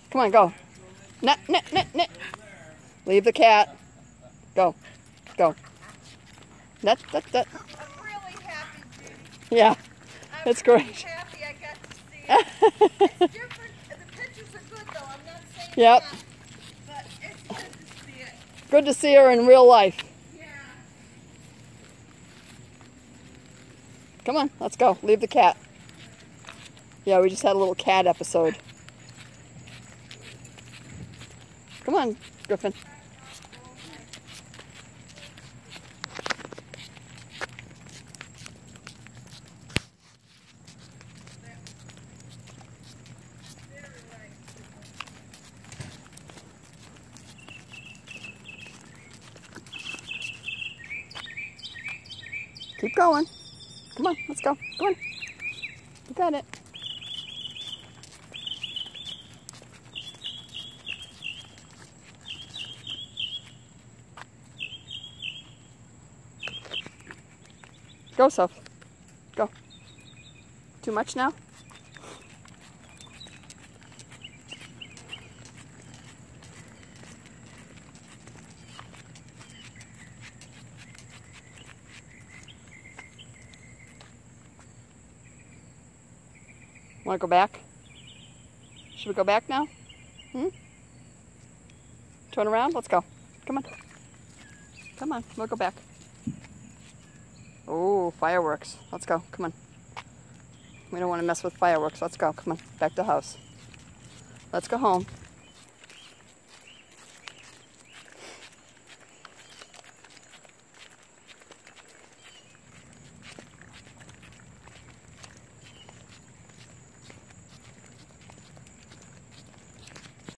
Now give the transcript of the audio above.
Come on, go. Nut, nut, nut, nut. Leave the cat. Go. Go. Nut, nut, nut. I'm really happy, Judy. Yeah, it's great. I'm happy I got to see it. It's different. The pictures are good, though. I'm not saying Yep. that, but it's good to see it. Good to see her in real life. Yeah. Come on, let's go. Leave the cat. Yeah, we just had a little cat episode. Come on, Griffin. Keep going. Come on, let's go. Come on. You got it. Go, Soph. Go. Too much now? Want to go back? Should we go back now? Turn around? Let's go. Come on. Come on. We'll go back. Oh, fireworks. Let's go. Come on. We don't want to mess with fireworks. Let's go. Come on. Back to the house. Let's go home.